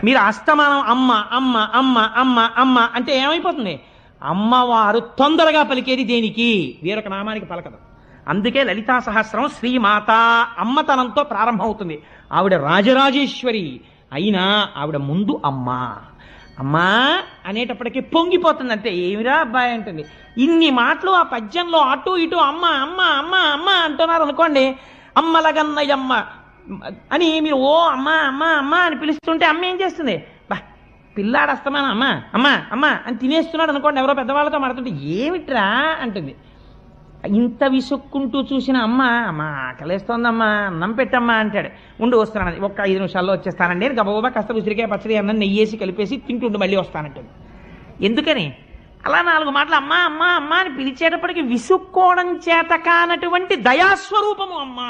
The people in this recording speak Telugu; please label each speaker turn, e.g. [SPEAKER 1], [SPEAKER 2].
[SPEAKER 1] మీరు అస్తమానం అమ్మ అమ్మ అమ్మ అమ్మ అమ్మ అంటే ఏమైపోతుంది? అమ్మవారు తొందరగా పలికేది దేనికి? వేరొక నామానికి పలకదు. అందుకే లలితా సహస్రం శ్రీమాత అమ్మతనంతో ప్రారంభమవుతుంది. ఆవిడ రాజరాజేశ్వరి అయినా ఆవిడ ముందు అమ్మా అమ్మా అనేటప్పటికీ పొంగిపోతుంది. అంతే, ఏమిరా అబ్బాయి అంటుంది. ఇన్ని మాటలు ఆ పద్యంలో అటు ఇటు అమ్మ అమ్మ అమ్మ అమ్మ అంటున్నారు అనుకోండి, అమ్మలగన్నయ్యమ్మ అని మీరు ఓ అమ్మ అమ్మ అమ్మ అని పిలుస్తుంటే అమ్మ ఏం చేస్తుంది? బా పిల్లాడు అస్తమానం అమ్మ అమ్మ అమ్మ అని తినేస్తున్నాడు అనుకోండి, ఎవరో పెద్దవాళ్ళతో మాడుతుంటే ఏమిట్రా అంటుంది. ఇంత విసుక్కుంటూ చూసిన అమ్మ అమ్మ ఆకలేస్తోందమ్మా అన్నం పెట్టమ్మా అంటాడు. ఉండి వస్తున్నాను, ఒక్క 5 నిమిషాల్లో వచ్చేస్తానండి. నేను గబగబా కాస్త ఉసిరికాయ పచ్చడి అన్నం నెయ్యేసి కలిపేసి తింటుండి మళ్ళీ వస్తానంటుంది. ఎందుకని? అలా 4 మాటలు అమ్మ అమ్మ అమ్మ అని పిలిచేటప్పటికి విసుక్కోవడం చేత కానటువంటి దయాస్వరూపము అమ్మ.